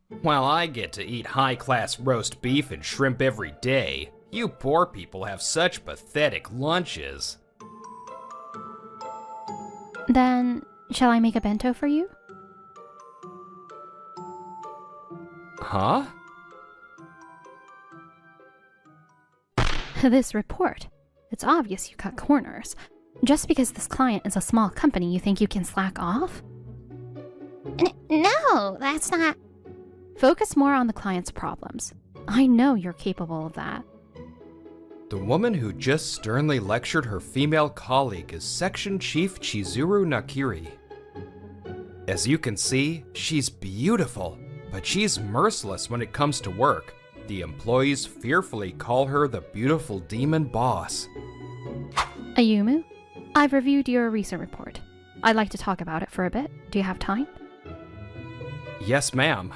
While I get to eat high-class roast beef and shrimp every day, you poor people have such pathetic lunches. Then, shall I make a bento for you? Huh? This report. It's obvious you cut corners. Just because this client is a small company, you think you can slack off? No, that's not... Focus more on the client's problems. I know you're capable of that. The woman who just sternly lectured her female colleague is Section Chief Chizuru Nakiri. As you can see, she's beautiful, but she's merciless when it comes to work. The employees fearfully call her the beautiful demon boss. Ayumu, I've reviewed your recent report. I'd like to talk about it for a bit. Do you have time? Yes, ma'am.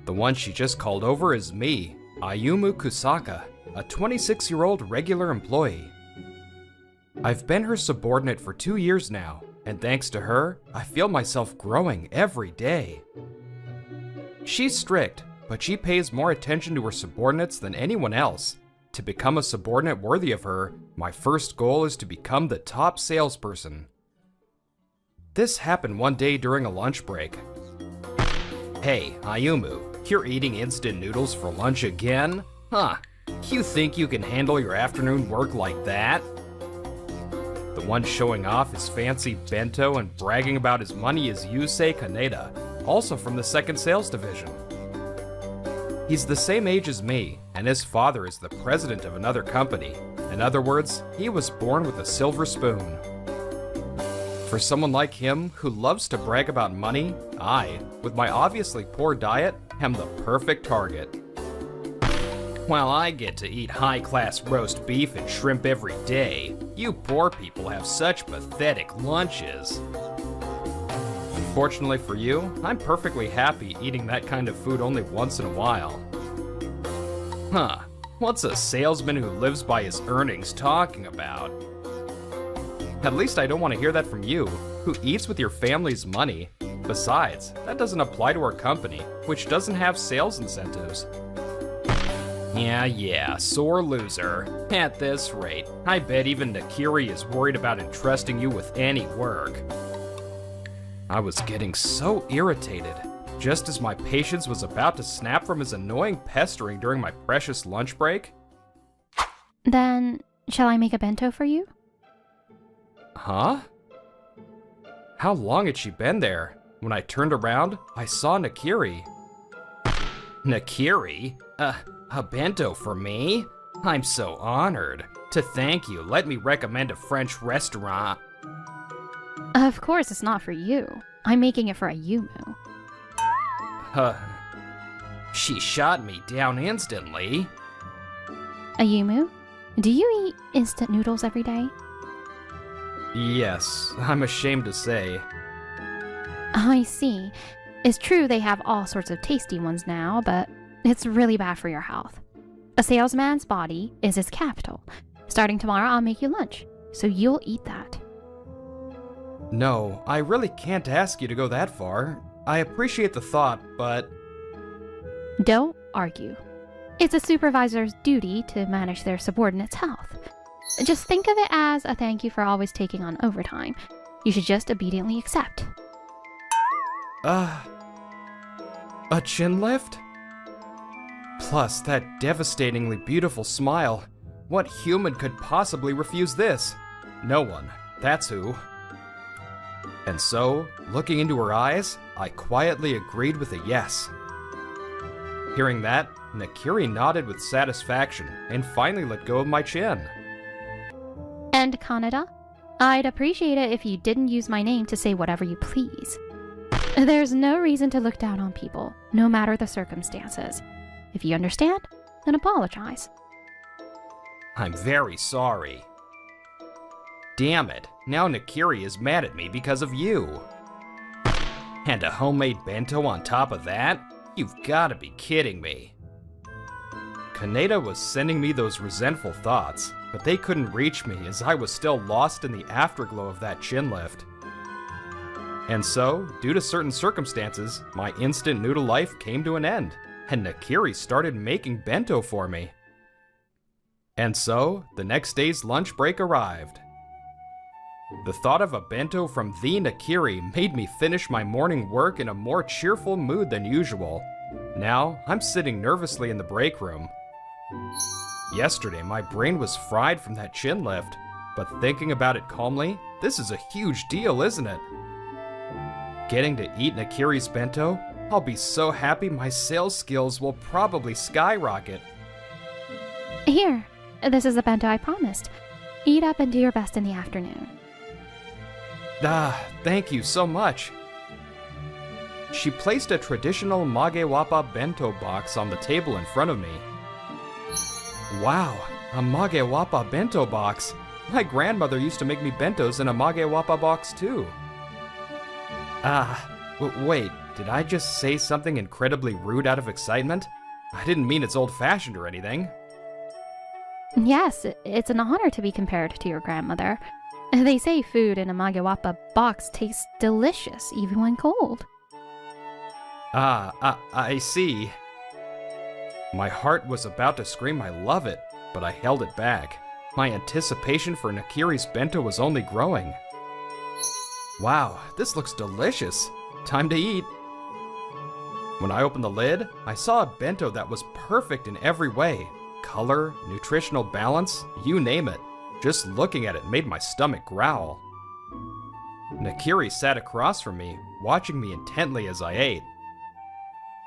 The one she just called over is me, Ayumu Kusaka, a 26-year-old regular employee. I've been her subordinate for 2 years now, and thanks to her, I feel myself growing every day. She's strict, but she pays more attention to her subordinates than anyone else. To become a subordinate worthy of her, my first goal is to become the top salesperson. This happened one day during a lunch break. Hey, Ayumu, you're eating instant noodles for lunch again? Huh, you think you can handle your afternoon work like that? The one showing off his fancy bento and bragging about his money is Yusei Kaneda, also from the second sales division. He's the same age as me, and his father is the president of another company. In other words, he was born with a silver spoon. For someone like him, who loves to brag about money, I, with my obviously poor diet, am the perfect target. While I get to eat high-class roast beef and shrimp every day, you poor people have such pathetic lunches. Unfortunately for you, I'm perfectly happy eating that kind of food only once in a while. Huh, what's a salesman who lives by his earnings talking about? At least I don't want to hear that from you, who eats with your family's money. Besides, that doesn't apply to our company, which doesn't have sales incentives. Yeah, sore loser. At this rate, I bet even Nakiri is worried about entrusting you with any work. I was getting so irritated, just as my patience was about to snap from his annoying pestering during my precious lunch break. Then, shall I make a bento for you? Huh? How long had she been there? When I turned around, I saw Nakiri. Nakiri? A bento for me? I'm so honored. To thank you, let me recommend a French restaurant. Of course it's not for you. I'm making it for Ayumu. She shot me down instantly. Ayumu, do you eat instant noodles every day? Yes, I'm ashamed to say. I see. It's true they have all sorts of tasty ones now, but it's really bad for your health. A salesman's body is his capital. Starting tomorrow, I'll make you lunch, so you'll eat that. No, I really can't ask you to go that far. I appreciate the thought, but... Don't argue. It's a supervisor's duty to manage their subordinates' health. Just think of it as a thank you for always taking on overtime. You should just obediently accept. A chin lift? Plus, that devastatingly beautiful smile. What human could possibly refuse this? No one. That's who. And so, looking into her eyes, I quietly agreed with a yes. Hearing that, Nakiri nodded with satisfaction and finally let go of my chin. And Kaneda, I'd appreciate it if you didn't use my name to say whatever you please. There's no reason to look down on people, no matter the circumstances. If you understand, then apologize. I'm very sorry. Damn it, now Nakiri is mad at me because of you. And a homemade bento on top of that? You've gotta be kidding me. Kaneda was sending me those resentful thoughts, but they couldn't reach me as I was still lost in the afterglow of that chin lift. And so, due to certain circumstances, my instant noodle life came to an end, and Nakiri started making bento for me. And so, the next day's lunch break arrived. The thought of a bento from the Nakiri made me finish my morning work in a more cheerful mood than usual. Now, I'm sitting nervously in the break room. Yesterday, my brain was fried from that chin lift, but thinking about it calmly, this is a huge deal, isn't it? Getting to eat Nakiri's bento, I'll be so happy my sales skills will probably skyrocket. Here, this is the bento I promised. Eat up and do your best in the afternoon. Thank you so much. She placed a traditional magewapa bento box on the table in front of me. Wow, a magewapa bento box. My grandmother used to make me bentos in a magewapa box too. Wait, did I just say something incredibly rude out of excitement? I didn't mean it's old-fashioned or anything. Yes, it's an honor to be compared to your grandmother. They say food in a magewapa box tastes delicious even when cold. I see. My heart was about to scream I love it, but I held it back. My anticipation for Nakiri's bento was only growing. Wow, this looks delicious. Time to eat. When I opened the lid, I saw a bento that was perfect in every way. Color, nutritional balance, you name it. Just looking at it made my stomach growl. Nakiri sat across from me, watching me intently as I ate.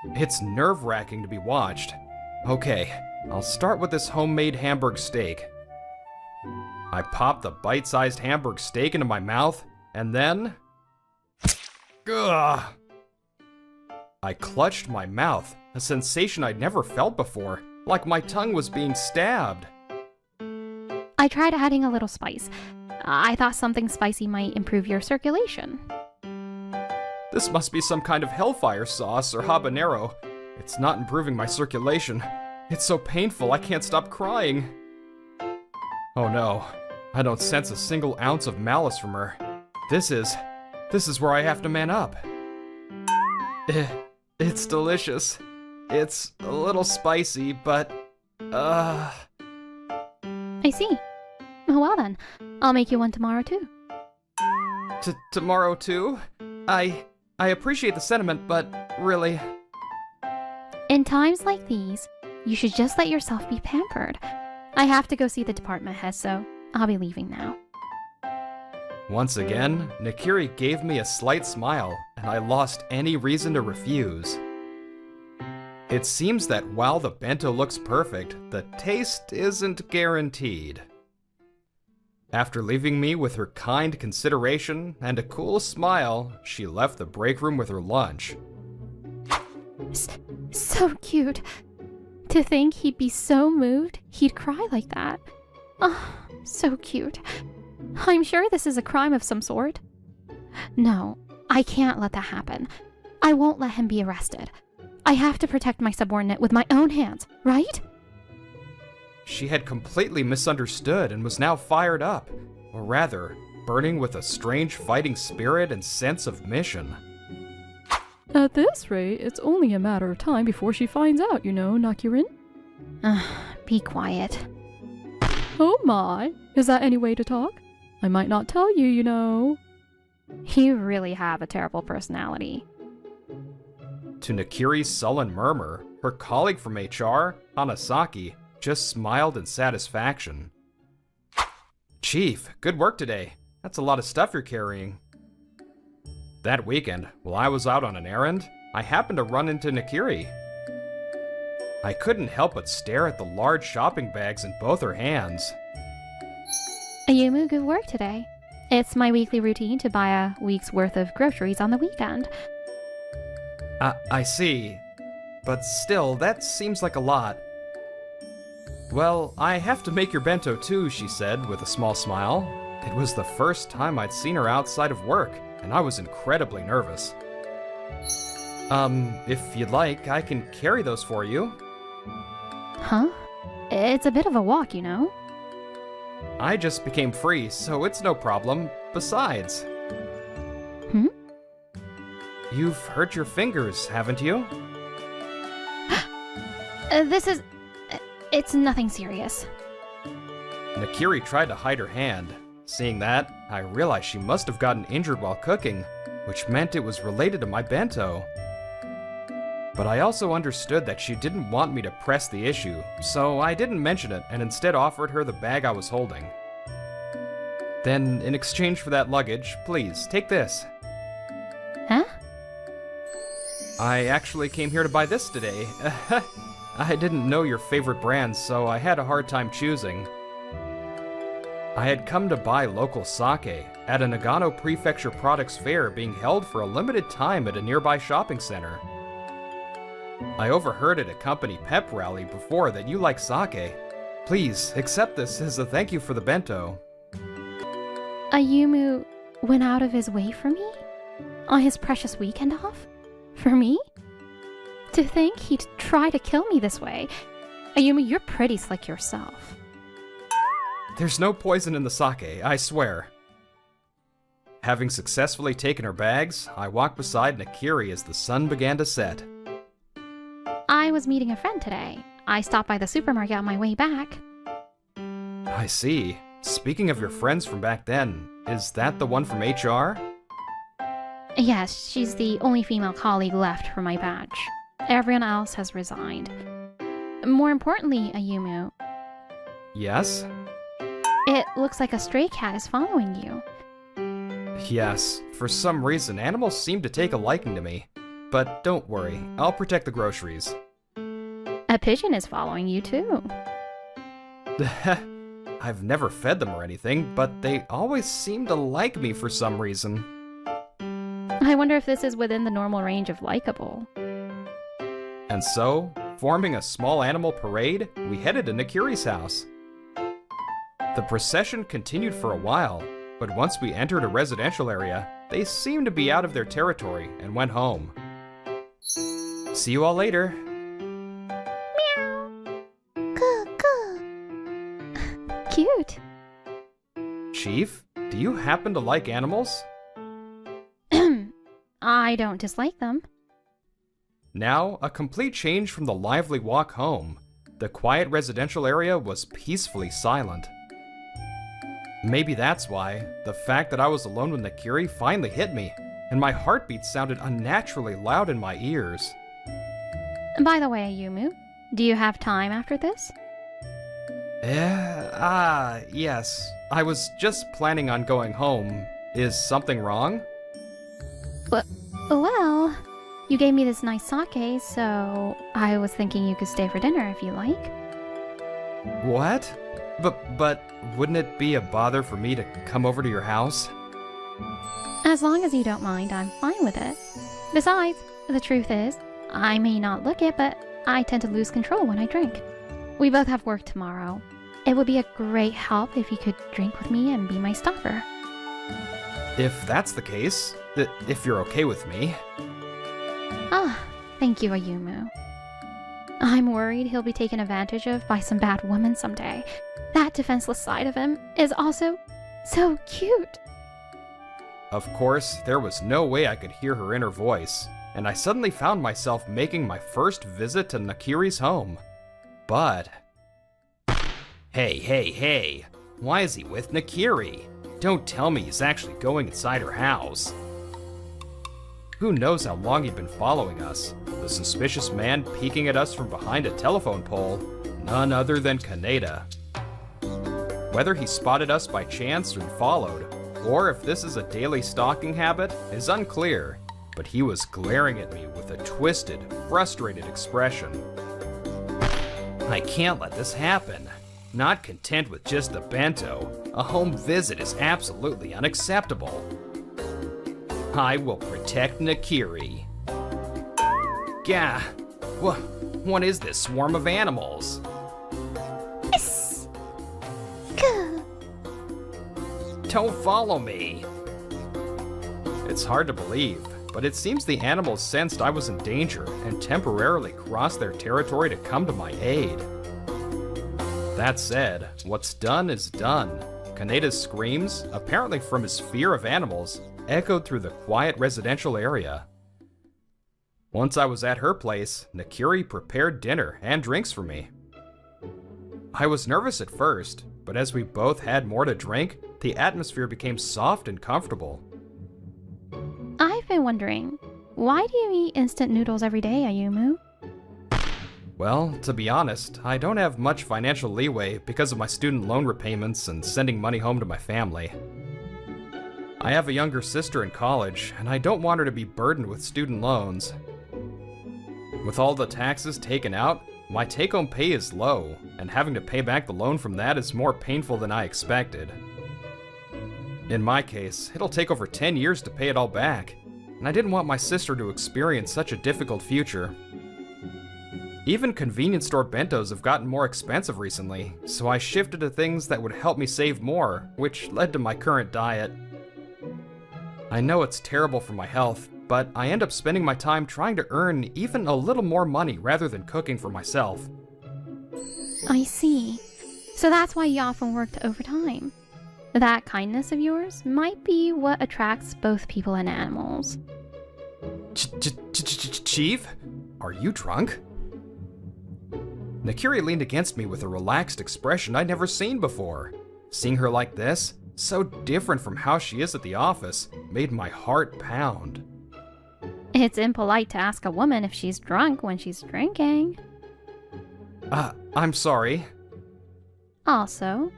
It's nerve-wracking to be watched. Okay, I'll start with this homemade Hamburg steak. I popped the bite-sized Hamburg steak into my mouth, and then... Ugh! I clutched my mouth, a sensation I'd never felt before, like my tongue was being stabbed. I tried adding a little spice. I thought something spicy might improve your circulation. This must be some kind of hellfire sauce or habanero. It's not improving my circulation. It's so painful I can't stop crying. Oh no, I don't sense a single ounce of malice from her. This is where I have to man up. It's delicious. It's a little spicy, but, I see. Well then, I'll make you one tomorrow too. Tomorrow too? I appreciate the sentiment, but really... In times like these, you should just let yourself be pampered. I have to go see the department head, so I'll be leaving now. Once again, Nakiri gave me a slight smile, and I lost any reason to refuse. It seems that while the bento looks perfect, the taste isn't guaranteed. After leaving me with her kind consideration and a cool smile, she left the break room with her lunch. So cute. To think he'd be so moved, he'd cry like that. Oh, so cute. I'm sure this is a crime of some sort. No, I can't let that happen. I won't let him be arrested. I have to protect my subordinate with my own hands, right? She had completely misunderstood and was now fired up, or rather, burning with a strange fighting spirit and sense of mission. At this rate, it's only a matter of time before she finds out, you know, Nakirin. Be quiet. Oh my, is that any way to talk? I might not tell you, you know. You really have a terrible personality. To Nakiri's sullen murmur, her colleague from HR, Hanasaki, just smiled in satisfaction. Chief, good work today. That's a lot of stuff you're carrying. That weekend, while I was out on an errand, I happened to run into Nakiri. I couldn't help but stare at the large shopping bags in both her hands. Ayumu, good work today. It's my weekly routine to buy a week's worth of groceries on the weekend. I see. But still, that seems like a lot. Well, I have to make your bento too, she said with a small smile. It was the first time I'd seen her outside of work, and I was incredibly nervous. If you'd like, I can carry those for you. Huh? It's a bit of a walk, you know? I just became free, so it's no problem. Besides... You've hurt your fingers, haven't you? It's nothing serious. Nakiri tried to hide her hand. Seeing that, I realized she must have gotten injured while cooking, which meant it was related to my bento. But I also understood that she didn't want me to press the issue, so I didn't mention it and instead offered her the bag I was holding. Then, in exchange for that luggage, please, take this. Huh? I actually came here to buy this today. I didn't know your favorite brands, so I had a hard time choosing. I had come to buy local sake at a Nagano Prefecture Products Fair being held for a limited time at a nearby shopping center. I overheard at a company pep rally before that you like sake. Please, accept this as a thank you for the bento. Ayumu went out of his way for me? On his precious weekend off? For me? To think he'd try to kill me this way. Ayumu, you're pretty slick yourself. There's no poison in the sake, I swear. Having successfully taken her bags, I walked beside Nakiri as the sun began to set. I was meeting a friend today. I stopped by the supermarket on my way back. I see. Speaking of your friends from back then, is that the one from HR? Yes, she's the only female colleague left for my batch. Everyone else has resigned. More importantly, Ayumu, Yes? it looks like a stray cat is following you. Yes, for some reason animals seem to take a liking to me. But don't worry, I'll protect the groceries. A pigeon is following you too. I've never fed them or anything, but they always seem to like me for some reason. I wonder if this is within the normal range of likable. And so, forming a small animal parade, we headed to Nakiri's house. The procession continued for a while, but once we entered a residential area, they seemed to be out of their territory and went home. See you all later. Cute. Chief, do you happen to like animals? I don't dislike them. Now, a complete change from the lively walk home. The quiet residential area was peacefully silent. Maybe that's why the fact that I was alone with Nakiri finally hit me, and my heartbeat sounded unnaturally loud in my ears. By the way, Ayumu, do you have time after this? Yes. I was just planning on going home. Is something wrong? Well, you gave me this nice sake, so I was thinking you could stay for dinner if you like. What? But wouldn't it be a bother for me to come over to your house? As long as you don't mind, I'm fine with it. Besides, the truth is, I may not look it, but I tend to lose control when I drink. We both have work tomorrow. It would be a great help if you could drink with me and be my stopper. If that's the case, if you're okay with me. Ah, thank you, Ayumu. I'm worried he'll be taken advantage of by some bad woman someday. That defenseless side of him is also so cute. Of course, there was no way I could hear her inner voice, and I suddenly found myself making my first visit to Nakiri's home. But... Hey, why is he with Nakiri? Don't tell me he's actually going inside her house. Who knows how long he'd been following us? The suspicious man peeking at us from behind a telephone pole, none other than Kaneda. Whether he spotted us by chance and followed, or if this is a daily stalking habit, is unclear, but he was glaring at me with a twisted, frustrated expression. I can't let this happen. Not content with just the bento, a home visit is absolutely unacceptable. I will protect Nakiri. Gah! What is this swarm of animals? Don't follow me! It's hard to believe, but it seems the animals sensed I was in danger and temporarily crossed their territory to come to my aid. That said, what's done is done. Kaneda's screams, apparently from his fear of animals, echoed through the quiet residential area. Once I was at her place, Nakiri prepared dinner and drinks for me. I was nervous at first, but as we both had more to drink, the atmosphere became soft and comfortable. I've been wondering, why do you eat instant noodles every day, Ayumu? Well, to be honest, I don't have much financial leeway because of my student loan repayments and sending money home to my family. I have a younger sister in college, and I don't want her to be burdened with student loans. With all the taxes taken out, my take-home pay is low, and having to pay back the loan from that is more painful than I expected. In my case, it'll take over 10 years to pay it all back, and I didn't want my sister to experience such a difficult future. Even convenience store bentos have gotten more expensive recently, so I shifted to things that would help me save more, which led to my current diet. I know it's terrible for my health, but I end up spending my time trying to earn even a little more money rather than cooking for myself. I see. So that's why you often worked overtime. That kindness of yours might be what attracts both people and animals. Chief? Are you drunk? Nakiri leaned against me with a relaxed expression I'd never seen before. Seeing her like this, so different from how she is at the office, made my heart pound. It's impolite to ask a woman if she's drunk when she's drinking. I'm sorry. Also,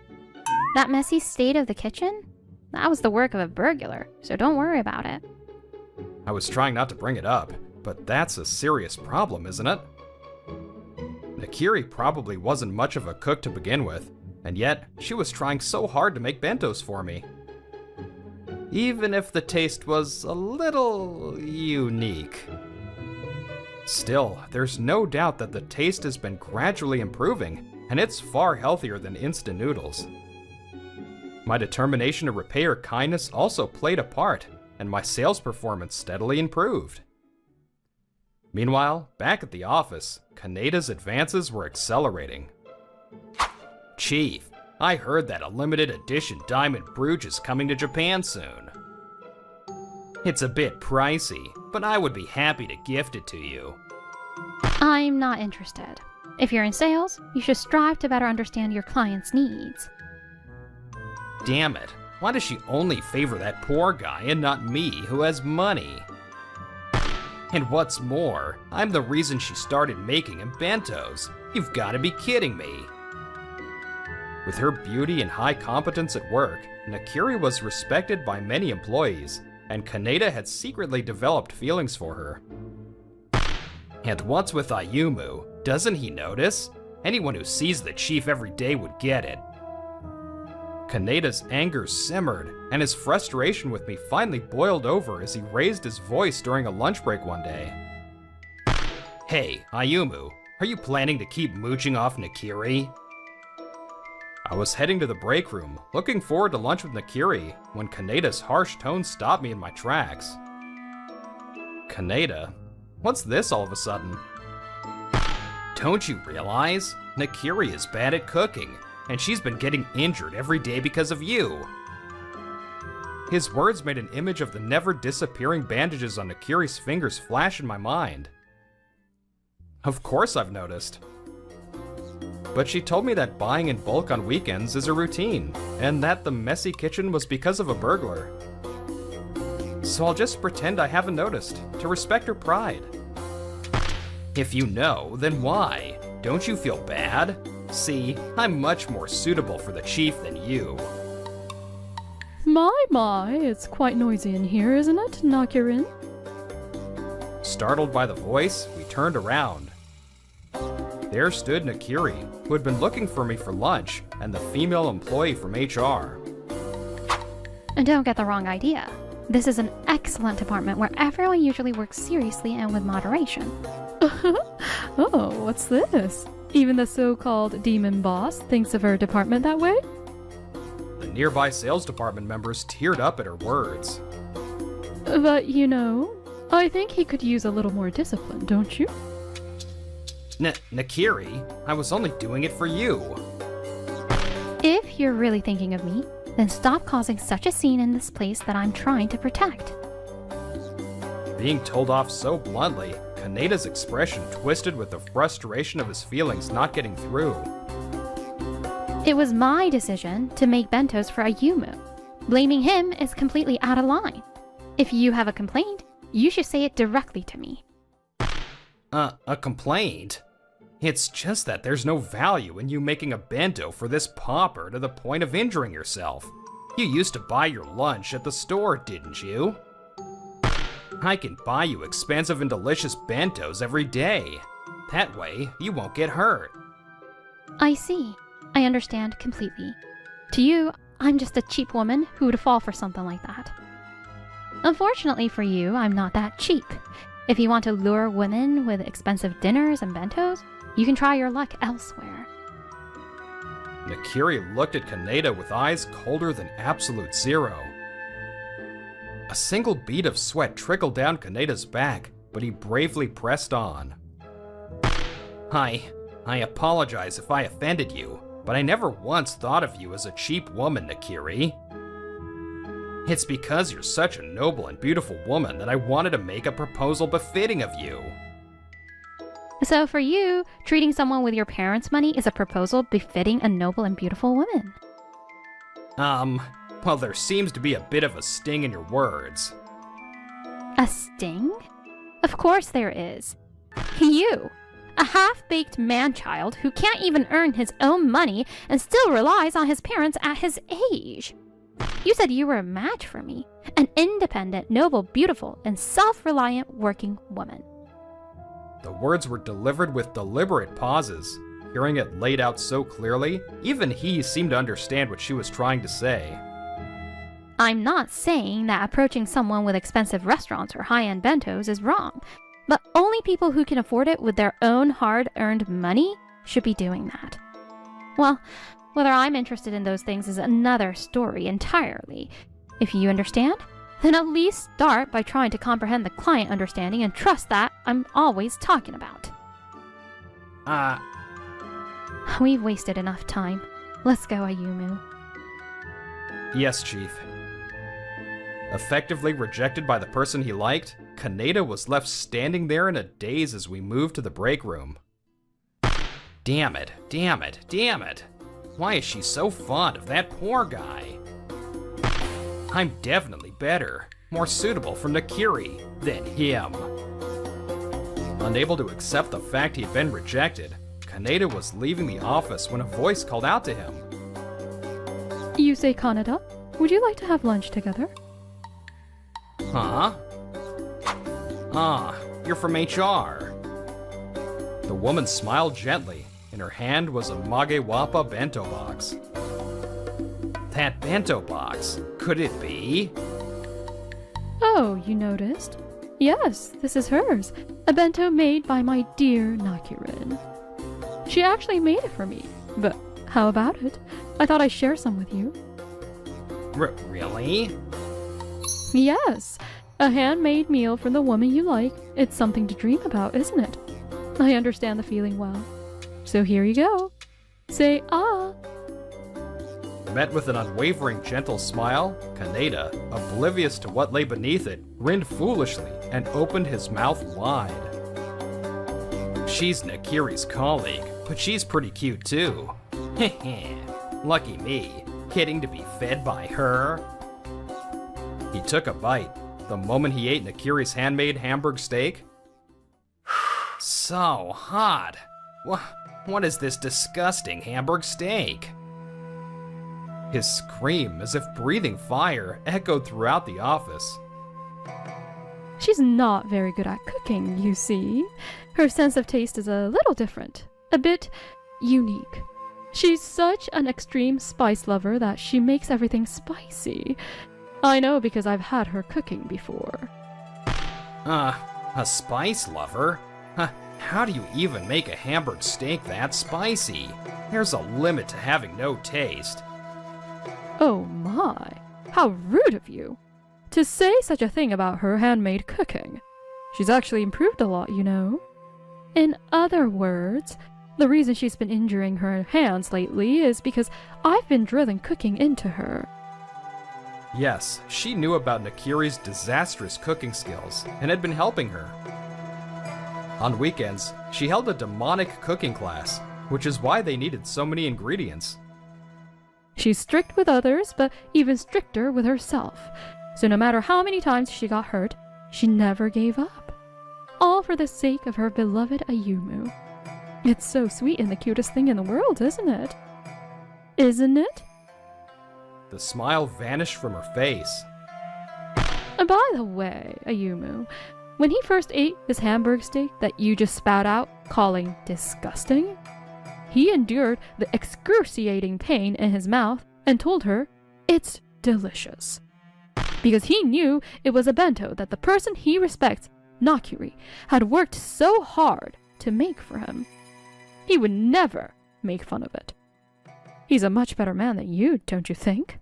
that messy state of the kitchen? That was the work of a burglar, so don't worry about it. I was trying not to bring it up, but that's a serious problem, isn't it? Nakiri probably wasn't much of a cook to begin with, and yet she was trying so hard to make bentos for me. Even if the taste was a little unique. Still, there's no doubt that the taste has been gradually improving, and it's far healthier than instant noodles. My determination to repay her kindness also played a part, and my sales performance steadily improved. Meanwhile, back at the office, Kaneda's advances were accelerating. Chief, I heard that a limited edition diamond brooch is coming to Japan soon. It's a bit pricey, but I would be happy to gift it to you. I'm not interested. If you're in sales, you should strive to better understand your clients' needs. Damn it, why does she only favor that poor guy and not me who has money? And what's more, I'm the reason she started making him bentos. You've got to be kidding me. With her beauty and high competence at work, Nakiri was respected by many employees, and Kaneda had secretly developed feelings for her. And what's with Ayumu? Doesn't he notice? Anyone who sees the chief every day would get it. Kaneda's anger simmered, and his frustration with me finally boiled over as he raised his voice during a lunch break one day. Hey, Ayumu, are you planning to keep mooching off Nakiri? I was heading to the break room, looking forward to lunch with Nakiri, when Kaneda's harsh tone stopped me in my tracks. Kaneda? What's this all of a sudden? Don't you realize? Nakiri is bad at cooking, and she's been getting injured every day because of you. His words made an image of the never-disappearing bandages on Nakiri's fingers flash in my mind. Of course I've noticed. But she told me that buying in bulk on weekends is a routine, and that the messy kitchen was because of a burglar. So I'll just pretend I haven't noticed, to respect her pride. If you know, then why? Don't you feel bad? See, I'm much more suitable for the chief than you. My, it's quite noisy in here, isn't it, Nakirin? Startled by the voice, we turned around. There stood Nakiri, who had been looking for me for lunch, and the female employee from HR. And don't get the wrong idea. This is an excellent department where everyone usually works seriously and with moderation. Oh, what's this? Even the so-called demon boss thinks of her department that way? The nearby sales department members teared up at her words. But, you know, I think he could use a little more discipline, don't you? Nakiri, I was only doing it for you. If you're really thinking of me, then stop causing such a scene in this place that I'm trying to protect. Being told off so bluntly, Kaneda's expression twisted with the frustration of his feelings not getting through. It was my decision to make bentos for Ayumu. Blaming him is completely out of line. If you have a complaint, you should say it directly to me. A complaint? It's just that there's no value in you making a bento for this pauper to the point of injuring yourself. You used to buy your lunch at the store, didn't you? I can buy you expensive and delicious bentos every day. That way, you won't get hurt. I see. I understand completely. To you, I'm just a cheap woman who would fall for something like that. Unfortunately for you, I'm not that cheap. If you want to lure women with expensive dinners and bentos, you can try your luck elsewhere. Nakiri looked at Kaneda with eyes colder than absolute zero. A single bead of sweat trickled down Kaneda's back, but he bravely pressed on. I apologize if I offended you, but I never once thought of you as a cheap woman, Nakiri. It's because you're such a noble and beautiful woman that I wanted to make a proposal befitting of you. So for you, treating someone with your parents' money is a proposal befitting a noble and beautiful woman. Well, there seems to be a bit of a sting in your words. A sting? Of course there is. You, a half-baked man-child who can't even earn his own money and still relies on his parents at his age. You said you were a match for me, an independent, noble, beautiful, and self-reliant working woman. The words were delivered with deliberate pauses. Hearing it laid out so clearly, even he seemed to understand what she was trying to say. I'm not saying that approaching someone with expensive restaurants or high-end bentos is wrong, but only people who can afford it with their own hard-earned money should be doing that. Well, whether I'm interested in those things is another story entirely. If you understand, then at least start by trying to comprehend the client understanding and trust that I'm always talking about. We've wasted enough time. Let's go, Ayumu. Yes, Chief. Effectively rejected by the person he liked, Kaneda was left standing there in a daze as we moved to the break room. Damn it, damn it, damn it! Why is she so fond of that poor guy? I'm definitely better, more suitable for Nakiri than him. Unable to accept the fact he'd been rejected, Kaneda was leaving the office when a voice called out to him. Yusei Kaneda, would you like to have lunch together? Huh? Ah, you're from HR. The woman smiled gently. In her hand was a Magewapa bento box. That bento box, could it be? Oh, you noticed? Yes, this is hers. A bento made by my dear Nakirin. She actually made it for me. But how about it? I thought I'd share some with you. Really? Yes, a handmade meal from the woman you like. It's something to dream about, isn't it? I understand the feeling well. So here you go. Say ah. Met with an unwavering gentle smile, Kaneda, oblivious to what lay beneath it, grinned foolishly and opened his mouth wide. She's Nakiri's colleague, but she's pretty cute too. Heh. Lucky me, getting to be fed by her. He took a bite. The moment he ate Nakiri's handmade Hamburg steak. So hot. What is this disgusting Hamburg steak? His scream, as if breathing fire, echoed throughout the office. She's not very good at cooking, you see. Her sense of taste is a little different, a bit unique. She's such an extreme spice lover that she makes everything spicy. I know because I've had her cooking before. A spice lover? How do you even make a Hamburg steak that spicy? There's a limit to having no taste. Oh my, how rude of you to say such a thing about her handmade cooking. She's actually improved a lot, you know. In other words, the reason she's been injuring her hands lately is because I've been drilling cooking into her. Yes, she knew about Nakiri's disastrous cooking skills and had been helping her. On weekends, she held a demonic cooking class, which is why they needed so many ingredients. She's strict with others, but even stricter with herself. So no matter how many times she got hurt, she never gave up. All for the sake of her beloved Ayumu. It's so sweet and the cutest thing in the world, isn't it? Isn't it? The smile vanished from her face. By the way, Ayumu, when he first ate his hamburger steak that you just spat out, calling disgusting, he endured the excruciating pain in his mouth and told her it's delicious. Because he knew it was a bento that the person he respects, Nakiri, had worked so hard to make for him. He would never make fun of it. He's a much better man than you, don't you think?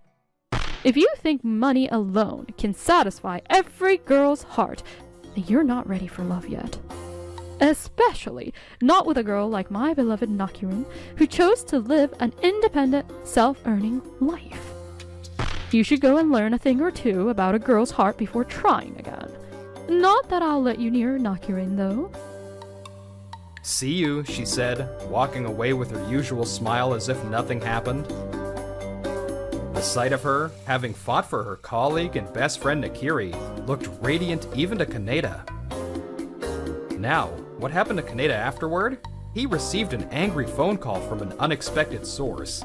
If you think money alone can satisfy every girl's heart, then you're not ready for love yet. Especially not with a girl like my beloved Nakirin, who chose to live an independent, self-earning life. You should go and learn a thing or two about a girl's heart before trying again. Not that I'll let you near Nakirin, though. See you, she said, walking away with her usual smile as if nothing happened. The sight of her, having fought for her colleague and best friend Nakiri, looked radiant even to Kaneda. Now, what happened to Kaneda afterward? He received an angry phone call from an unexpected source.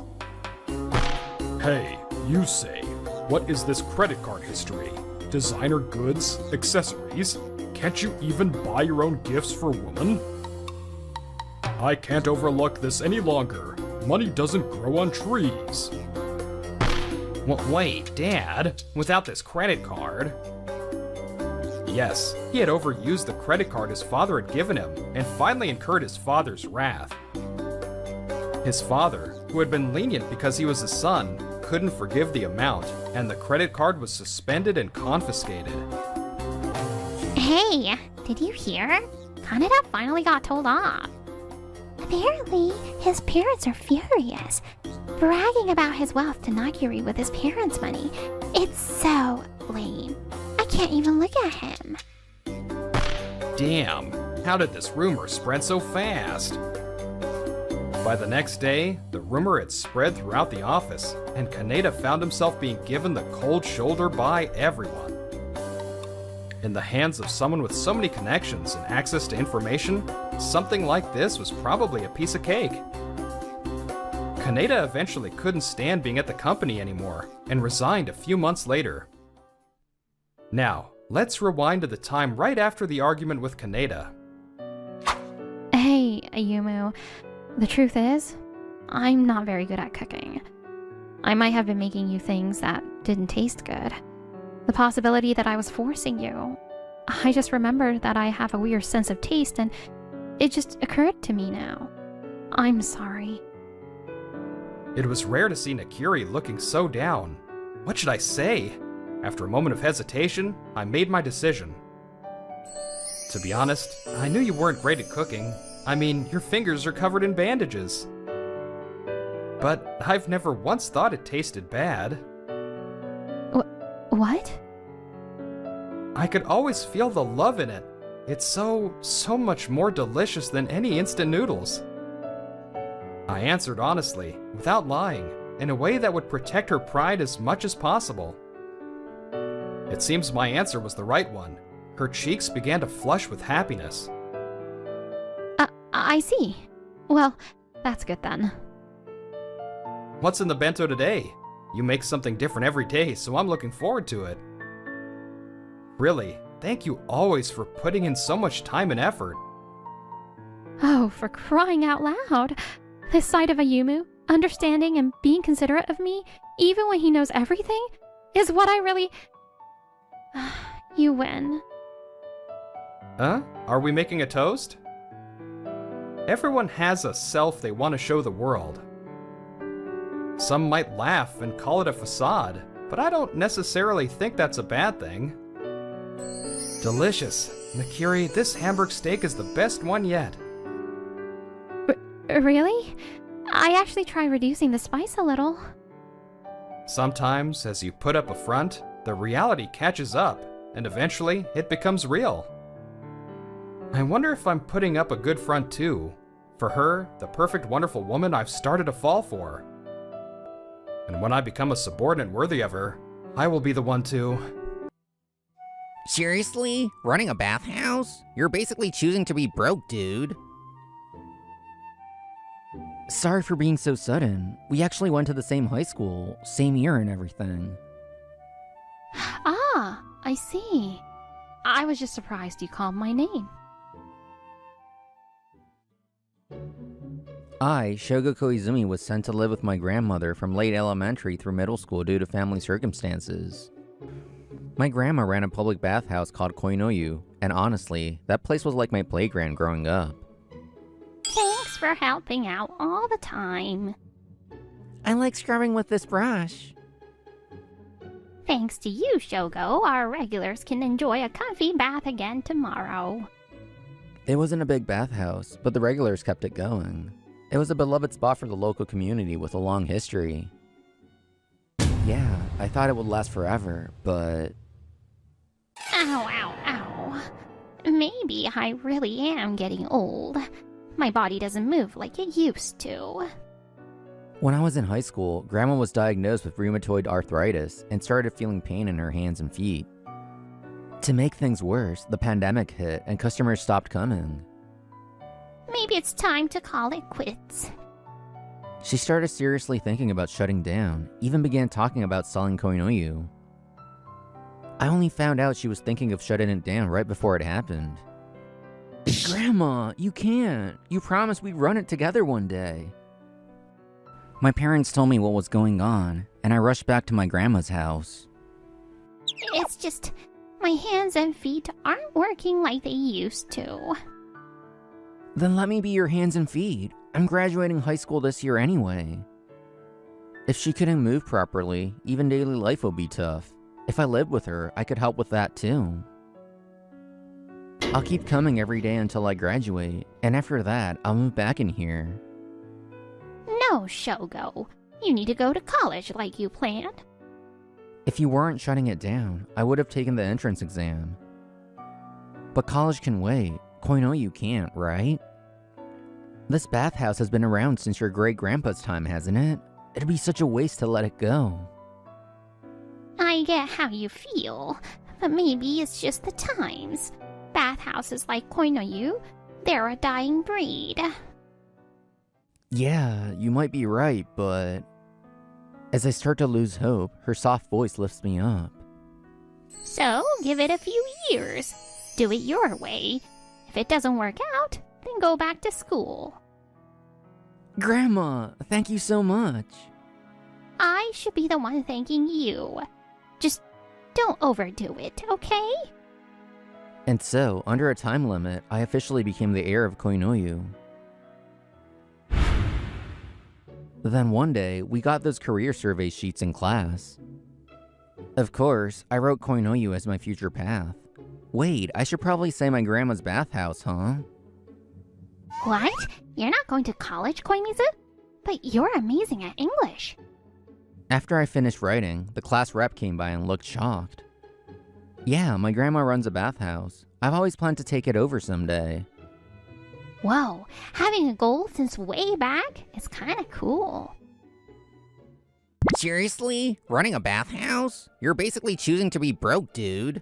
Hey, you say, what is this credit card history? Designer goods? Accessories? Can't you even buy your own gifts for women? I can't overlook this any longer. Money doesn't grow on trees. Wait, Dad, without this credit card? Yes, he had overused the credit card his father had given him and finally incurred his father's wrath. His father, who had been lenient because he was his son, couldn't forgive the amount, and the credit card was suspended and confiscated. Hey, did you hear? Kaneda finally got told off. Apparently, his parents are furious, bragging about his wealth to Nakiri with his parents' money. It's so lame. I can't even look at him. Damn, how did this rumor spread so fast? By the next day, the rumor had spread throughout the office, and Kaneda found himself being given the cold shoulder by everyone. In the hands of someone with so many connections and access to information, something like this was probably a piece of cake. Kaneda eventually couldn't stand being at the company anymore, and resigned a few months later. Now, let's rewind to the time right after the argument with Kaneda. Hey, Ayumu. The truth is, I'm not very good at cooking. I might have been making you things that didn't taste good. The possibility that I was forcing you. I just remembered that I have a weird sense of taste and it just occurred to me now. I'm sorry. It was rare to see Nakiri looking so down. What should I say? After a moment of hesitation, I made my decision. To be honest, I knew you weren't great at cooking. I mean, your fingers are covered in bandages. But I've never once thought it tasted bad. What? I could always feel the love in it. It's so much more delicious than any instant noodles. I answered honestly, without lying, in a way that would protect her pride as much as possible. It seems my answer was the right one. Her cheeks began to flush with happiness. I see. Well, that's good then. What's in the bento today? You make something different every day, so I'm looking forward to it. Really, thank you always for putting in so much time and effort. Oh, for crying out loud. This side of Ayumu, understanding and being considerate of me, even when he knows everything, is what I really... You win. Are we making a toast? Everyone has a self they want to show the world. Some might laugh and call it a facade, but I don't necessarily think that's a bad thing. Delicious. Nakiri, this hamburg steak is the best one yet. Really? I actually try reducing the spice a little. Sometimes, as you put up a front, the reality catches up, and eventually it becomes real. I wonder if I'm putting up a good front too. For her, the perfect, wonderful woman I've started to fall for. And when I become a subordinate worthy of her, I will be the one to... Seriously? Running a bathhouse? You're basically choosing to be broke, dude. Sorry for being so sudden. We actually went to the same high school, same year and everything. Ah, I see. I was just surprised you called my name. I, Shogo Koizumi, was sent to live with my grandmother from late elementary through middle school due to family circumstances. My grandma ran a public bathhouse called Koinoyu, and honestly, that place was like my playground growing up. Thanks for helping out all the time. I like scrubbing with this brush. Thanks to you, Shogo, our regulars can enjoy a comfy bath again tomorrow. It wasn't a big bathhouse, but the regulars kept it going. It was a beloved spot for the local community with a long history. Yeah, I thought it would last forever, but... Ow, ow, ow. Maybe I really am getting old. My body doesn't move like it used to. When I was in high school, Grandma was diagnosed with rheumatoid arthritis and started feeling pain in her hands and feet. To make things worse, the pandemic hit and customers stopped coming. Maybe it's time to call it quits. She started seriously thinking about shutting down, even began talking about selling Koinoyu. I only found out she was thinking of shutting it down right before it happened. Grandma, you can't. You promised we'd run it together one day. My parents told me what was going on, and I rushed back to my grandma's house. It's just, my hands and feet aren't working like they used to. Then let me be your hands and feet. I'm graduating high school this year anyway. If she couldn't move properly, even daily life would be tough. If I lived with her, I could help with that too. I'll keep coming every day until I graduate, and after that, I'll move back in here. No, Shogo. You need to go to college like you planned. If you weren't shutting it down, I would have taken the entrance exam. But college can wait. Koinoyu can't, right? This bathhouse has been around since your great-grandpa's time, hasn't it? It'd be such a waste to let it go. I get how you feel, but maybe it's just the times. Bathhouses like Koinoyu, they're a dying breed. Yeah, you might be right, but... As I start to lose hope, her soft voice lifts me up. So, give it a few years. Do it your way. If it doesn't work out, then go back to school. Grandma, thank you so much. I should be the one thanking you. Just don't overdo it, okay? And so, under a time limit, I officially became the heir of Koinoyu. Then one day, we got those career survey sheets in class. Of course, I wrote Koinoyu as my future path. Wait, I should probably say my grandma's bathhouse, huh? What? You're not going to college, Koimizu? But you're amazing at English. After I finished writing, the class rep came by and looked shocked. Yeah, my grandma runs a bathhouse. I've always planned to take it over someday. Whoa, having a goal since way back is kinda cool. Seriously? Running a bathhouse? You're basically choosing to be broke, dude.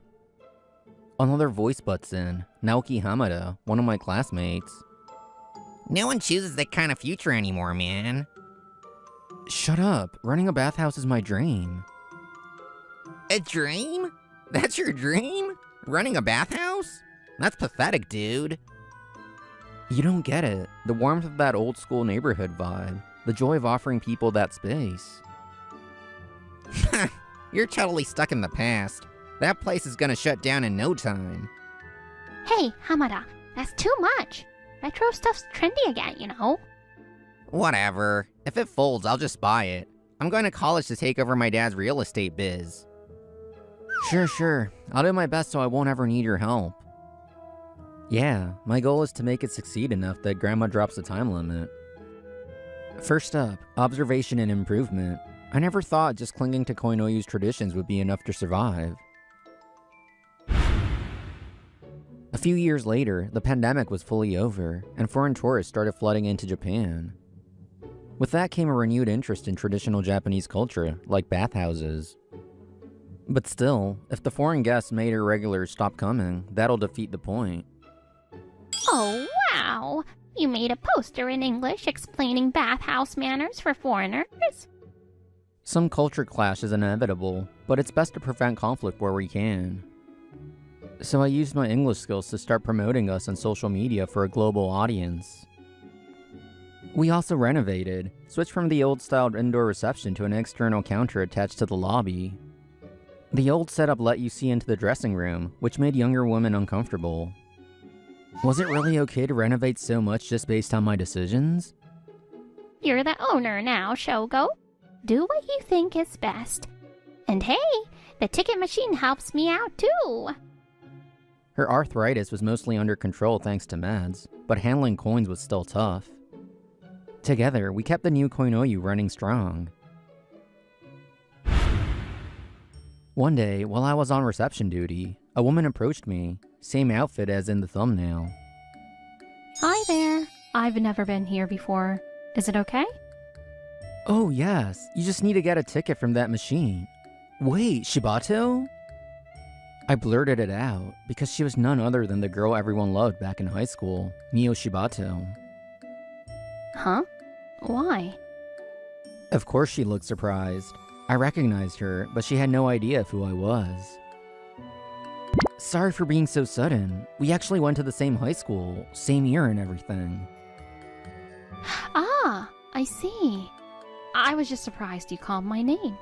Another voice butts in, Naoki Hamada, one of my classmates. No one chooses that kind of future anymore, man. Shut up, running a bathhouse is my dream. A dream? That's your dream? Running a bathhouse? That's pathetic, dude. You don't get it. The warmth of that old school neighborhood vibe. The joy of offering people that space. You're totally stuck in the past. That place is gonna shut down in no time. Hey, Hamada, that's too much. Retro stuff's trendy again, you know? Whatever. If it folds, I'll just buy it. I'm going to college to take over my dad's real estate biz. Sure. I'll do my best so I won't ever need your help. Yeah, my goal is to make it succeed enough that Grandma drops the time limit. First up, observation and improvement. I never thought just clinging to Koinoyu's traditions would be enough to survive. A few years later, the pandemic was fully over, and foreign tourists started flooding into Japan. With that came a renewed interest in traditional Japanese culture, like bathhouses. But still, if the foreign guests made irregulars stop coming, that'll defeat the point. Oh, wow! You made a poster in English explaining bathhouse manners for foreigners? Some culture clash is inevitable, but it's best to prevent conflict where we can. So I used my English skills to start promoting us on social media for a global audience. We also renovated, switched from the old-styled indoor reception to an external counter attached to the lobby. The old setup let you see into the dressing room, which made younger women uncomfortable. Was it really okay to renovate so much just based on my decisions? You're the owner now, Shogo. Do what you think is best. And hey, the ticket machine helps me out too. Her arthritis was mostly under control thanks to meds, but handling coins was still tough. Together, we kept the new Koinoyu running strong. One day, while I was on reception duty, a woman approached me, same outfit as in the thumbnail. Hi there. I've never been here before. Is it okay? Oh yes, you just need to get a ticket from that machine. Wait, Shibato? I blurted it out, because she was none other than the girl everyone loved back in high school, Mio Shibato. Huh? Why? Of course she looked surprised. I recognized her, but she had no idea of who I was. Sorry for being so sudden. We actually went to the same high school, same year and everything. Ah, I see. I was just surprised you called my name.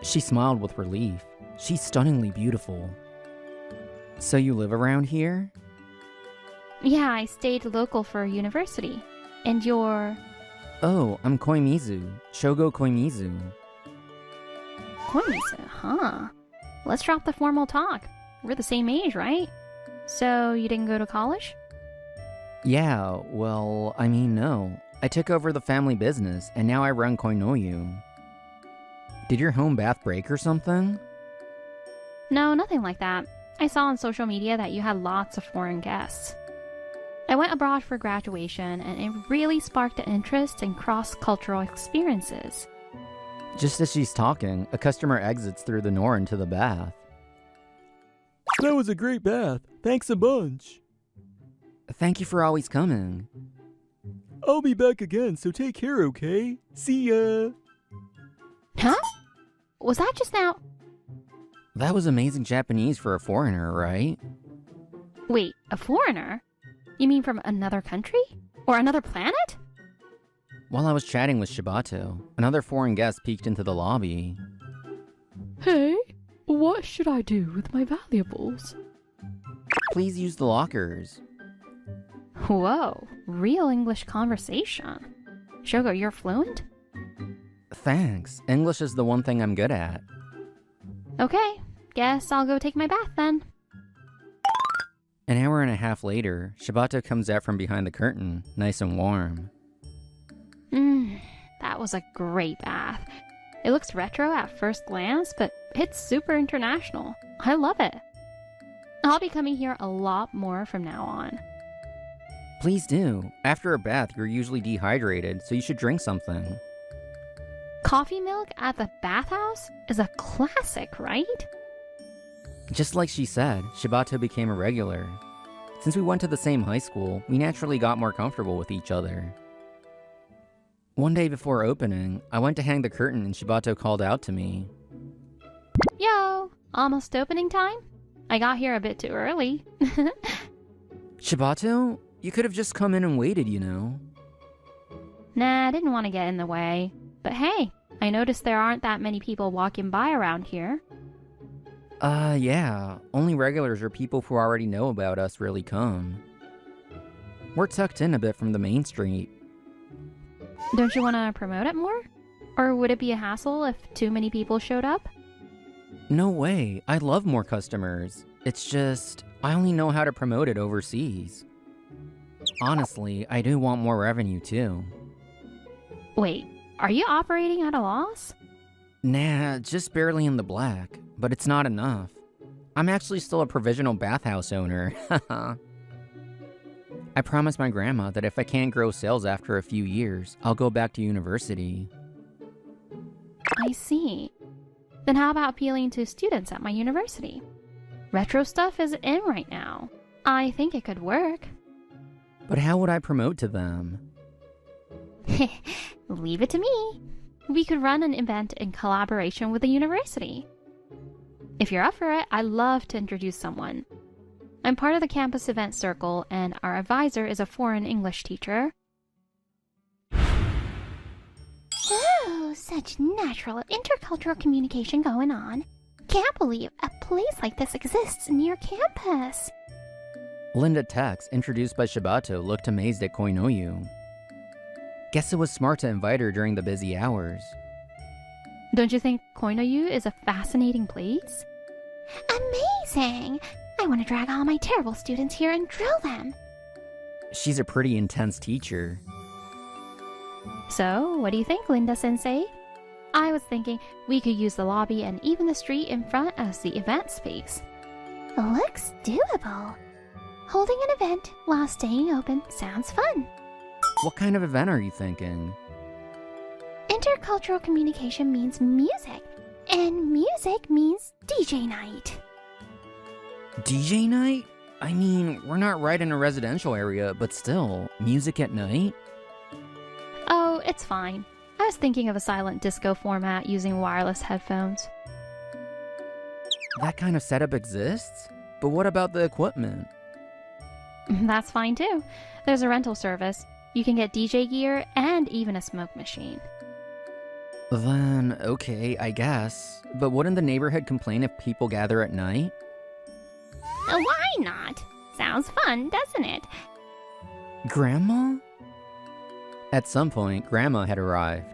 She smiled with relief. She's stunningly beautiful. So you live around here? Yeah, I stayed local for university. And you're... Oh, I'm Koimizu. Shogo Koimizu. Koimizu, huh? Let's drop the formal talk. We're the same age, right? So, you didn't go to college? Yeah, well, I mean, no. I took over the family business, and now I run Koinoyu. Did your home bath break or something? No, nothing like that. I saw on social media that you had lots of foreign guests. I went abroad for graduation, and it really sparked an interest in cross-cultural experiences. Just as she's talking, a customer exits through the door into the bath. That was a great bath. Thanks a bunch. Thank you for always coming. I'll be back again, so take care, okay? See ya! Huh? Was that just now? That was amazing Japanese for a foreigner, right? Wait, a foreigner? You mean from another country? Or another planet? While I was chatting with Shibato, another foreign guest peeked into the lobby. Hey, what should I do with my valuables? Please use the lockers. Whoa, real English conversation. Shogo, you're fluent? Thanks. English is the one thing I'm good at. Okay, guess I'll go take my bath then. An hour and a half later, Shibato comes out from behind the curtain, nice and warm. That was a great bath. It looks retro at first glance, but it's super international. I love it. I'll be coming here a lot more from now on. Please do. After a bath, you're usually dehydrated, so you should drink something. Coffee milk at the bathhouse is a classic, right? Just like she said, Shibato became a regular. Since we went to the same high school, we naturally got more comfortable with each other. One day before opening, I went to hang the curtain and Shibato called out to me. Yo, almost opening time? I got here a bit too early. Shibato? You could have just come in and waited, you know. Nah, I didn't want to get in the way. But hey, I noticed there aren't that many people walking by around here. Yeah. Only regulars or people who already know about us really come. We're tucked in a bit from the main street. Don't you want to promote it more? Or would it be a hassle if too many people showed up? No way. I love more customers. It's just, I only know how to promote it overseas. Honestly, I do want more revenue too. Wait, are you operating at a loss? Nah, just barely in the black, but it's not enough. I'm actually still a provisional bathhouse owner. I promised my grandma that if I can't grow sales after a few years, I'll go back to university. I see. Then how about appealing to students at my university? Retro stuff is in right now. I think it could work. But how would I promote to them? Leave it to me. We could run an event in collaboration with the university. If you're up for it, I'd love to introduce someone. I'm part of the campus event circle, and our advisor is a foreign English teacher. Oh, such natural intercultural communication going on. Can't believe a place like this exists near campus. Linda Tex, introduced by Shibato, looked amazed at Koinoyu. Guess it was smart to invite her during the busy hours. Don't you think Koinoyu is a fascinating place? Amazing! I want to drag all my terrible students here and drill them. She's a pretty intense teacher. So, what do you think, Linda-sensei? I was thinking we could use the lobby and even the street in front as the event space. Looks doable. Holding an event while staying open sounds fun. What kind of event are you thinking? Intercultural communication means music, and music means DJ night. DJ night? I mean, we're not right in a residential area, but still, music at night? Oh, it's fine. I was thinking of a silent disco format using wireless headphones. That kind of setup exists? But what about the equipment? That's fine too. There's a rental service. You can get DJ gear and even a smoke machine. Then, okay, I guess. But wouldn't the neighborhood complain if people gather at night? Why not? Sounds fun, doesn't it? Grandma? At some point, Grandma had arrived.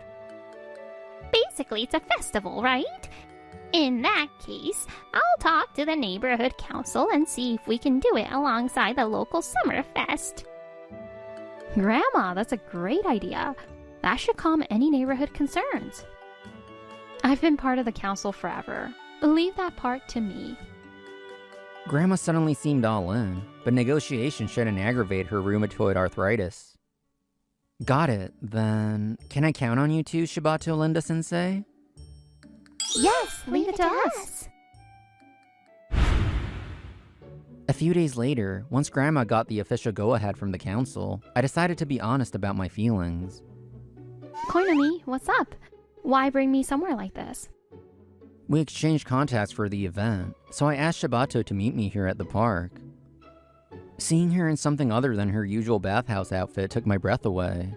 Basically, it's a festival, right? In that case, I'll talk to the neighborhood council and see if we can do it alongside the local summer fest. Grandma, that's a great idea. That should calm any neighborhood concerns. I've been part of the council forever. Leave that part to me. Grandma suddenly seemed all in, but negotiation shouldn't aggravate her rheumatoid arthritis. Got it, then can I count on you two, Shibato Linda-sensei? Yes, leave it to us. A few days later, once Grandma got the official go-ahead from the council, I decided to be honest about my feelings. Koinomi, what's up? Why bring me somewhere like this? We exchanged contacts for the event, so I asked Shibato to meet me here at the park. Seeing her in something other than her usual bathhouse outfit took my breath away.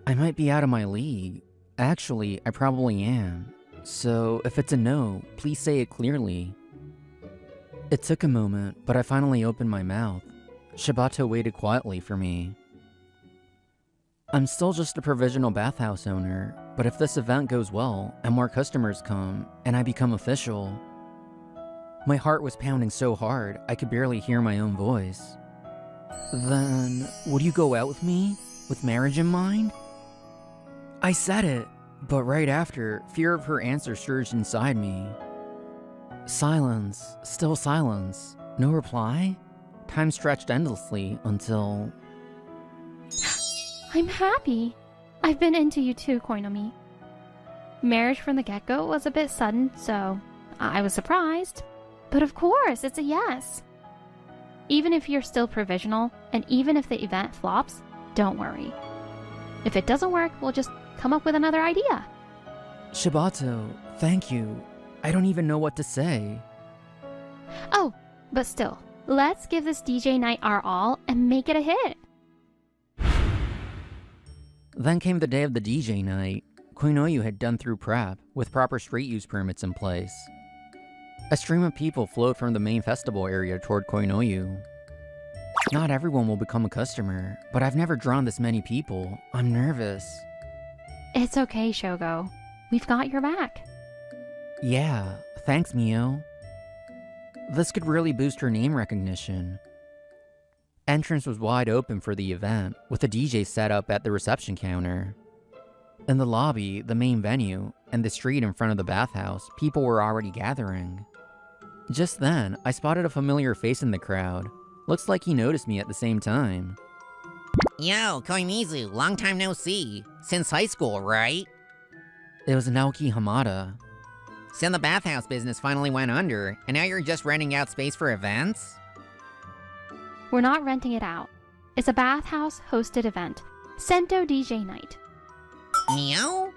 I might be out of my league. Actually, I probably am. So, if it's a no, please say it clearly. It took a moment, but I finally opened my mouth. Shibato waited quietly for me. I'm still just a provisional bathhouse owner, but if this event goes well, and more customers come, and I become official... My heart was pounding so hard, I could barely hear my own voice. Then, would you go out with me? With marriage in mind? I said it, but right after, fear of her answer surged inside me. Silence, still silence, no reply? Time stretched endlessly until... I'm happy. I've been into you too, Koinomi. Marriage from the get-go was a bit sudden, so I was surprised. But of course, it's a yes. Even if you're still provisional, and even if the event flops, don't worry. If it doesn't work, we'll just come up with another idea. Shibato, thank you. I don't even know what to say. Oh, but still, let's give this DJ night our all and make it a hit. Then came the day of the DJ night. Koinoyu had done through prep, with proper street use permits in place. A stream of people flowed from the main festival area toward Koinoyu. Not everyone will become a customer, but I've never drawn this many people. I'm nervous. It's okay, Shogo. We've got your back. Yeah, thanks, Mio. This could really boost her name recognition. Entrance was wide open for the event, with a DJ set up at the reception counter. In the lobby, the main venue, and the street in front of the bathhouse, people were already gathering. Just then, I spotted a familiar face in the crowd. Looks like he noticed me at the same time. Yo, Koimizu, long time no see. Since high school, right? It was Naoki Hamada. So the bathhouse business finally went under, and now you're just renting out space for events? We're not renting it out. It's a bathhouse-hosted event. Sento DJ Night. Meow?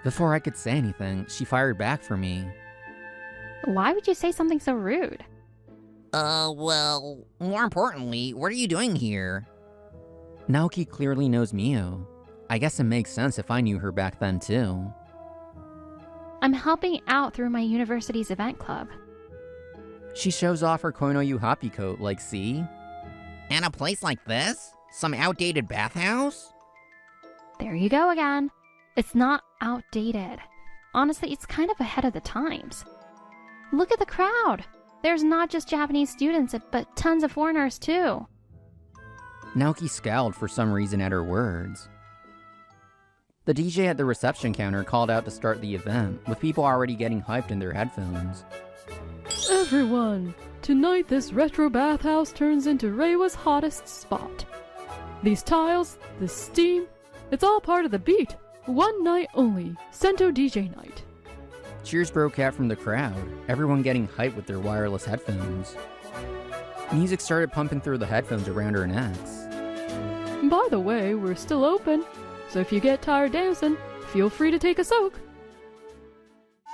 Before I could say anything, she fired back for me. Why would you say something so rude? Well, more importantly, what are you doing here? Naoki clearly knows Mio. I guess it makes sense if I knew her back then too. I'm helping out through my university's event club. She shows off her Koinoyu Happy coat, like, see? And a place like this? Some outdated bathhouse? There you go again. It's not outdated. Honestly, it's kind of ahead of the times. Look at the crowd. There's not just Japanese students, but tons of foreigners too. Naoki scowled for some reason at her words. The DJ at the reception counter called out to start the event, with people already getting hyped in their headphones. Everyone, tonight this retro bathhouse turns into Reiwa's hottest spot. These tiles, this steam, it's all part of the beat. One night only, Sento DJ Night. Cheers broke out from the crowd, everyone getting hyped with their wireless headphones. Music started pumping through the headphones around her necks. By the way, we're still open, so if you get tired dancing, feel free to take a soak.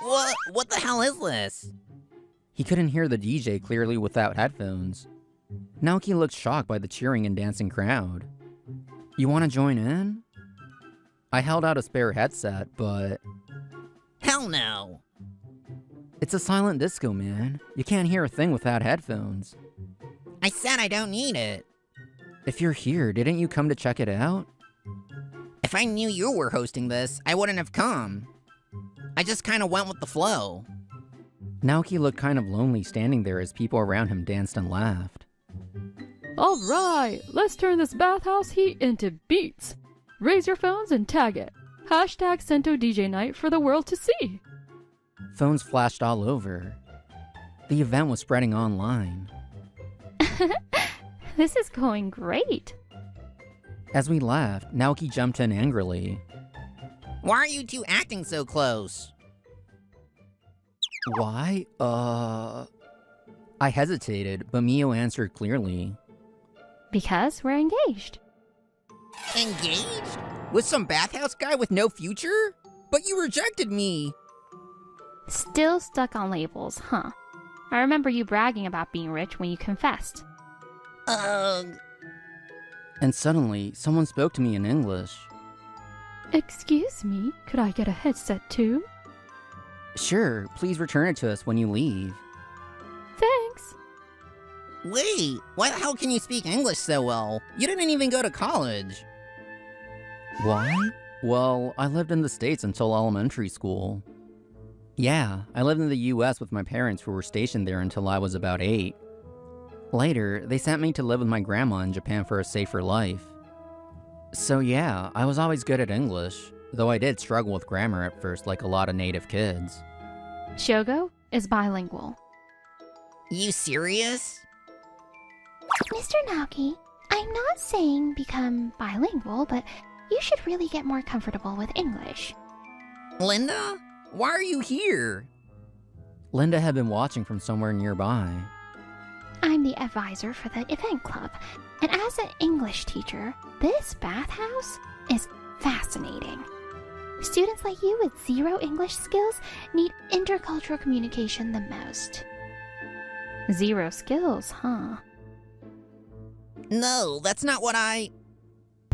What the hell is this? He couldn't hear the DJ clearly without headphones. Naoki looked shocked by the cheering and dancing crowd. You want to join in? I held out a spare headset, but... Hell no! It's a silent disco, man. You can't hear a thing without headphones. I said I don't need it. If you're here, didn't you come to check it out? If I knew you were hosting this, I wouldn't have come. I just kinda went with the flow. Naoki looked kind of lonely standing there as people around him danced and laughed. Alright, let's turn this bathhouse heat into beats. Raise your phones and tag it. Hashtag Sento DJ Night for the world to see. Phones flashed all over. The event was spreading online. This is going great. As we laughed, Naoki jumped in angrily. Why are you two acting so close? Why? I hesitated, but Mio answered clearly. Because we're engaged. Engaged? With some bathhouse guy with no future? But you rejected me! Still stuck on labels, huh? I remember you bragging about being rich when you confessed. And suddenly, someone spoke to me in English. Excuse me, could I get a headset too? Sure, please return it to us when you leave. Thanks. Wait, why the hell can you speak English so well? You didn't even go to college. Why? Well, I lived in the States until elementary school. Yeah, I lived in the US with my parents who were stationed there until I was about 8. Later, they sent me to live with my grandma in Japan for a safer life. So yeah, I was always good at English, though I did struggle with grammar at first like a lot of native kids. Shogo is bilingual. You serious? Mr. Naoki, I'm not saying become bilingual, but you should really get more comfortable with English. Linda? Why are you here? Linda had been watching from somewhere nearby. I'm the advisor for the event club, and as an English teacher, this bathhouse is fascinating. Students like you with 0 English skills need intercultural communication the most. 0 skills, huh? No, that's not what I...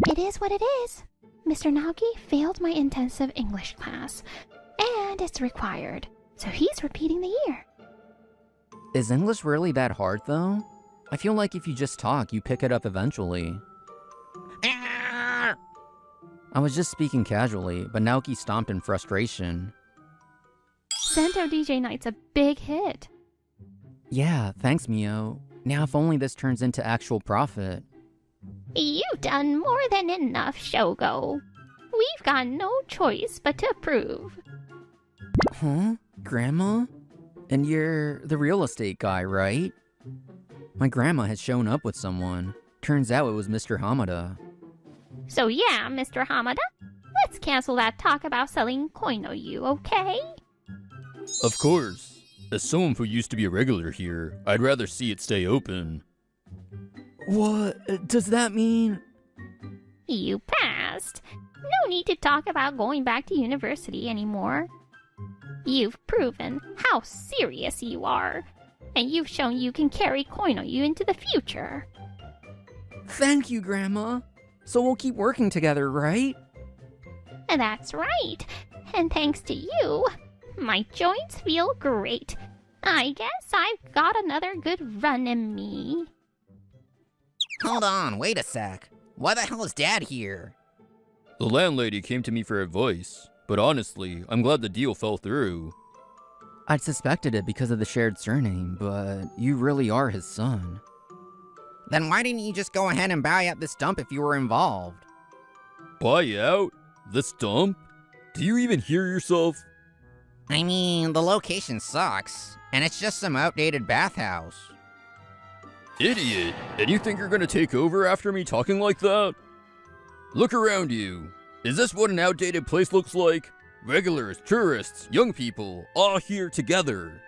It is what it is. Mr. Naoki failed my intensive English class, and it's required, so he's repeating the year. Is English really that hard, though? I feel like if you just talk, you pick it up eventually. Ah! I was just speaking casually, but Naoki stomped in frustration. Sento DJ Night's a big hit. Yeah, thanks, Mio. Now if only this turns into actual profit. You've done more than enough, Shogo. We've got no choice but to approve. Huh? Grandma? And you're the real estate guy, right? My grandma had shown up with someone. Turns out it was Mr. Hamada. So yeah, Mr. Hamada, let's cancel that talk about selling koinoyu, okay? Of course. As someone who used to be a regular here, I'd rather see it stay open. What does that mean? You passed. No need to talk about going back to university anymore. You've proven how serious you are, and you've shown you can carry koinoyu into the future. Thank you, Grandma. So we'll keep working together, right? And that's right. And thanks to you, my joints feel great. I guess I've got another good run in me. Hold on, wait a sec. Why the hell is Dad here? The landlady came to me for advice, but honestly, I'm glad the deal fell through. I'd suspected it because of the shared surname, but you really are his son. Then why didn't you just go ahead and buy out this dump if you were involved? Buy out? This dump? Do you even hear yourself? I mean, the location sucks, and it's just some outdated bathhouse. Idiot! And you think you're gonna take over after me talking like that? Look around you. Is this what an outdated place looks like? Regulars, tourists, young people, all here together.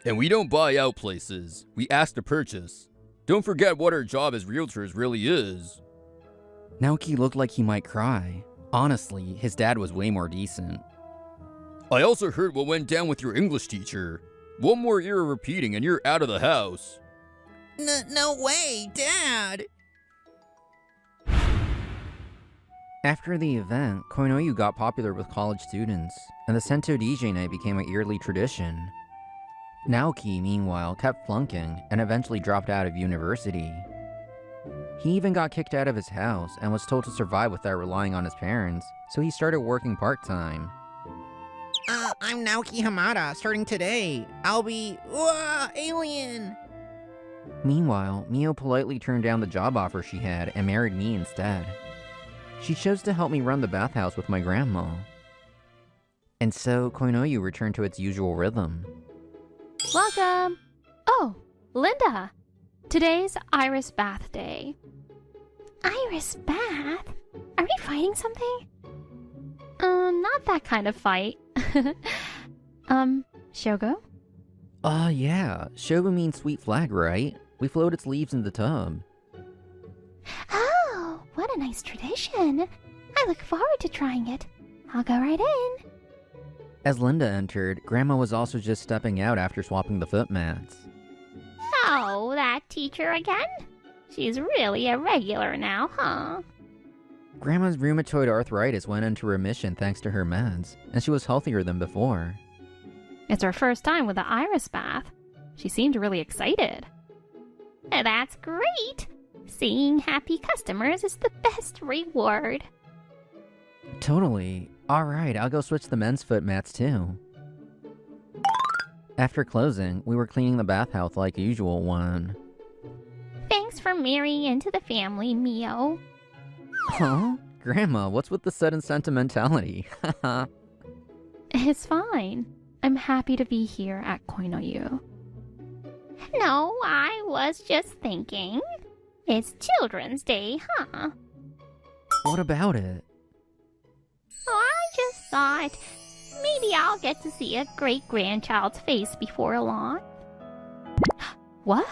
And we don't buy out places, we ask to purchase. Don't forget what our job as realtors really is. Naoki looked like he might cry. Honestly, his dad was way more decent. I also heard what went down with your English teacher. One more year of repeating and you're out of the house. No way, Dad! After the event, koinoyu got popular with college students, and the Sento DJ night became a yearly tradition. Naoki, meanwhile, kept flunking and eventually dropped out of university. He even got kicked out of his house and was told to survive without relying on his parents, so he started working part-time. I'm Naoki Hamada, starting today. I'll be... alien! Meanwhile, Mio politely turned down the job offer she had and married me instead. She chose to help me run the bathhouse with my grandma. And so, koinoyu returned to its usual rhythm. Welcome! Oh, Linda! Today's Iris Bath Day. Iris Bath? Are we fighting something? Not that kind of fight. Shogo? Yeah. Shogu means sweet flag, right? We float its leaves in the tub. Oh, what a nice tradition. I look forward to trying it. I'll go right in. As Linda entered, Grandma was also just stepping out after swapping the foot mats. Oh, that teacher again? She's really a regular now, huh? Grandma's rheumatoid arthritis went into remission thanks to her meds, and she was healthier than before. It's her first time with the Iris Bath. She seemed really excited. That's great! Seeing happy customers is the best reward. Totally. Alright, I'll go switch the men's foot mats too. After closing, we were cleaning the bathhouse like usual when... Thanks for marrying into the family, Mio. Huh? Grandma, what's with the sudden sentimentality? It's fine. I'm happy to be here at Koinoyu. No, I was just thinking. It's Children's Day, huh? What about it? Oh, I just thought maybe I'll get to see a great-grandchild's face before long. What?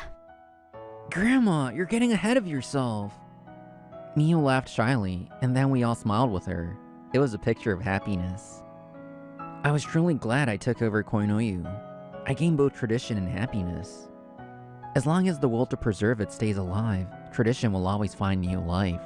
Grandma, you're getting ahead of yourself. Mio laughed shyly, and then we all smiled with her. It was a picture of happiness. I was truly glad I took over Koinoyu. I gained both tradition and happiness. As long as the will to preserve it stays alive, tradition will always find new life.